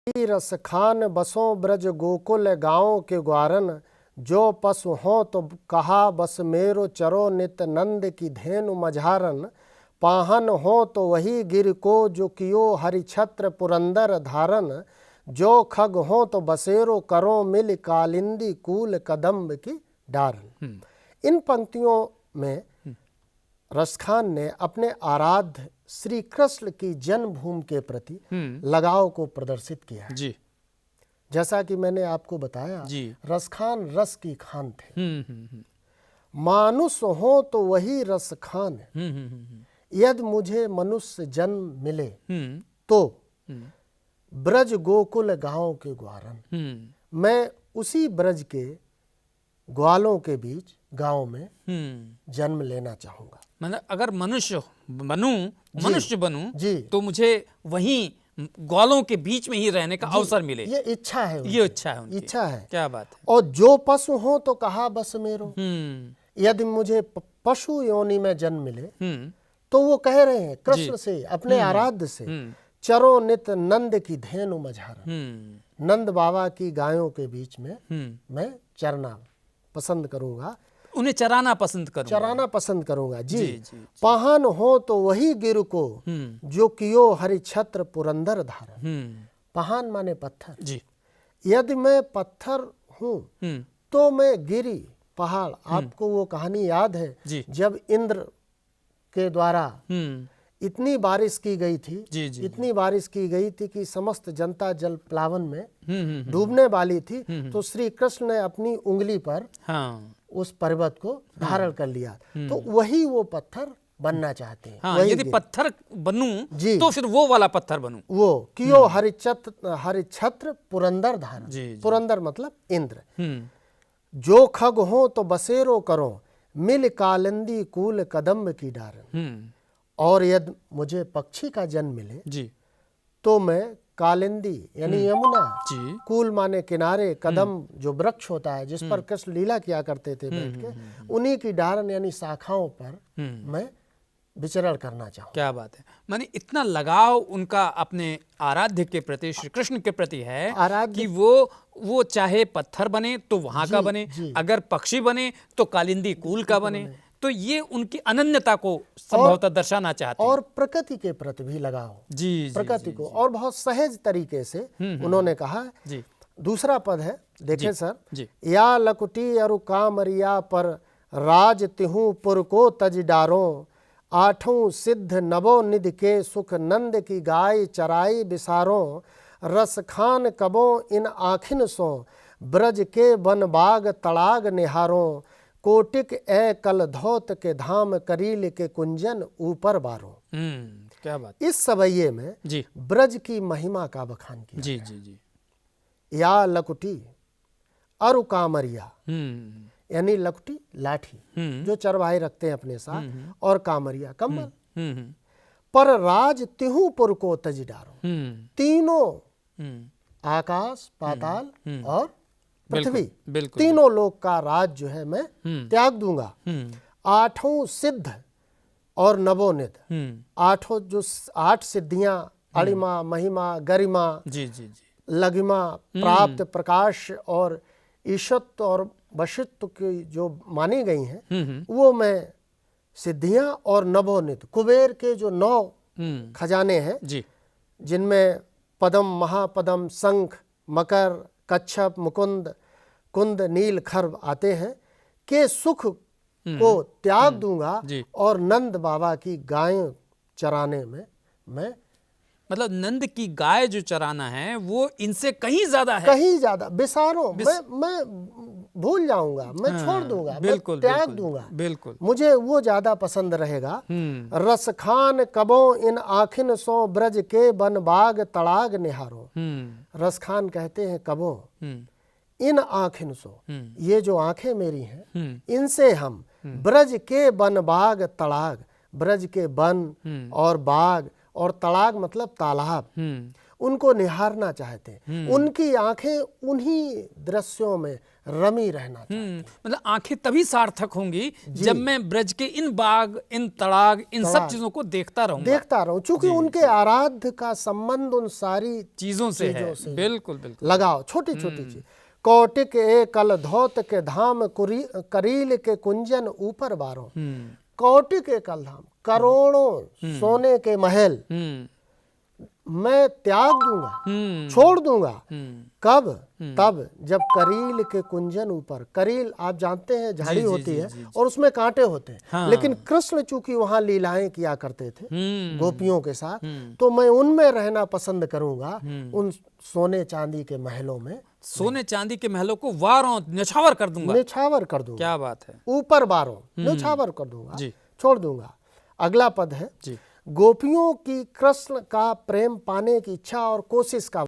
रस खान बसों ब्रज गोकुल गाँव के ग्वारन, जो पशु हों तो कहा बस मेरो चरो नित नंद की धेनु मझारन। पाहन हो तो वही गिर को जो कियो हरि छत्र पुरंदर धारन, जो खग हो तो बसेरो करो मिल कालिंदी कूल कदम्ब की डारन। इन पंक्तियों में रसखान ने अपने आराध्य श्री कृष्ण की जन्मभूमि के प्रति लगाव को प्रदर्शित किया है। जी जैसा कि मैंने आपको बताया, जी रसखान रस की खान थे। मानुष हो तो वही रस खान, यदि मुझे मनुष्य जन्म मिले तो ब्रज गोकुल गांव के ग्वारन, मैं उसी ब्रज के ग्वालों के बीच गांव में जन्म लेना चाहूंगा। मतलब अगर मनुष्य बनूं जी। तो मुझे वहीं ग्वालों के बीच में ही रहने का अवसर मिले। ये इच्छा है उनकी। ये इच्छा है उनकी। इच्छा है। क्या बात है। और जो पशु हो तो कहा बस मेरो, यदि मुझे पशु योनि में जन्म मिले तो वो कह रहे हैं कृष्ण से, अपने आराध्य से, चरो नित नंद की धेनु मझारन, नंद बाबा की गायों के बीच में मैं चरना पसंद करूंगा, उन्हें चराना पसंद करूंगा। जी, जी। पाहन हो तो वही गिर को जो कियो हरि छत्र पुरंदर धारन। पाहन माने पत्थर। जी। यदि मैं पत्थर हूं तो मैं गिरी पहाड़। आपको वो कहानी याद है जब इंद्र के द्वारा इतनी बारिश की गई थी, इतनी बारिश की गई थी कि समस्त जनता जल प्लावन में डूबने वाली थी, तो श्री कृष्ण ने अपनी उंगली पर उस पर्वत को धारण कर लिया। तो वही वो पत्थर बनना चाहते हैं। यदि पत्थर बनूं तो फिर वो वाला पत्थर बनूं। वो कियो हरि छत्र पुरंदर धारण। पुरंदर मतलब इंद्र। जो खग हो तो बसेरो करो मिल कालिंदी कूल कदम्ब की डारन। और यदि मुझे पक्षी का जन्म मिले तो मैं कालिंदी यानी यमुना, कूल माने किनारे, कदम जो वृक्ष होता है जिस पर कृष्ण लीला किया करते थे बैठ के, उन्हीं की डारन यानी शाखाओं पर मैं विचरण करना चाहूँ। क्या बात है। माने इतना लगाव उनका अपने आराध्य के प्रति, श्री कृष्ण के प्रति है कि वो चाहे पत्थर बने तो वहां का बने, अगर पक्षी बने तो कालिंदी कूल का बने। तो ये उनकी अनन्यता को संभवतः दर्शाना चाहते हैं। और प्रकृति के प्रति भी लगाओ। प्रकृति को और बहुत सहज तरीके से उन्होंने कहा। दूसरा पद है, देखें सर, या लकुटी अरु कामरिया पर राज तिहु पुर को तज डारो, आठों सिद्ध नवो निध के सुख नंद की गाय चराई बिसारो, रस खान कबो इन आखिन सो ब्रज के वन बाग तड़ाग निहारो, कोटिक ए कल धौत के धाम करील के कुंजन ऊपर बारो। क्या बात। इस सवैये में ब्रज की महिमा का बखान किया। जी। या लकुटी अरु कामरिया यानी लकुटी लाठी जो चरवाहे रखते हैं अपने साथ, और कामरिया कम्बल, पर राज तिहु पुर को तज डारो। तीनों आकाश, पाताल और पृथ्वी, तीनों लोक का राज जो है मैं त्याग दूंगा। आठों सिद्ध और नवोनिध, आठों जो 8 सिद्धियां, अणिमा, महिमा, गरिमा, लघिमा, प्राप्त, प्रकाश और ईशत्व और वशित्व की जो मानी गई हैं, वो मैं सिद्धियां और नवोनिध, कुबेर के जो 9 खजाने हैं जिनमें पदम, महापदम, शंख, मकर, कच्छप, मुकुंद, कुंद, नील, खर्व आते हैं, के सुख को त्याग दूंगा और नंद बाबा की गाय चराने में मैं, मतलब नंद की गाय जो चराना है वो इनसे कहीं ज्यादा है, कहीं ज्यादा बिसारो, मैं भूल जाऊंगा, मैं छोड़ दूंगा, मैं त्याग दूंगा। बिल्कुल, मुझे वो ज्यादा पसंद रहेगा। रस खान कबो इन आखिन सो ब्रज के वन बाग तड़ाग निहारो। रस खान कहते हैं कबो इन आँखिन सो, ये जो आंखें मेरी हैं, इनसे हम ब्रज के वन बाग तड़ाग, ब्रज के वन और बाग और तड़ाग मतलब तालाब, उनको निहारना चाहते हैं, उनकी आंखें उन्हीं दृश्यों में रमी रहना चाहती हैं। मतलब आंखें तभी सार्थक होंगी जब मैं ब्रज के इन बाग, इन तड़ाग, इन सब चीजों को देखता रहूं, चूंकि उनके आराध्य का संबंध उन सारी चीजों से है। बिल्कुल बिल्कुल। लगाओ छोटी छोटी चीज, कौटिक एकल धौत के धाम करील के कुंजन ऊपर बारों। कौटिक एकल धाम, करोड़ों सोने के महल मैं त्याग दूंगा, छोड़ दूंगा। कब? तब जब करील के कुंजन ऊपर, करील आप जानते हैं झाड़ी होती है और उसमें कांटे होते हैं। हाँ। लेकिन कृष्ण चूंकि वहां लीलाएं किया करते थे गोपियों के साथ, तो मैं उनमें रहना पसंद करूंगा, उन सोने चांदी के महलों में। सोने चांदी के महलों को वारों न्यौछावर कर दूंगा, न्यौछावर कर दूंगा। क्या बात है। ऊपर बारों न्यौछावर कर दूंगा, छोड़ दूंगा। अगला पद है, जी। गोपियों की कृष्ण का प्रेम पाने की इच्छा और कोशिश का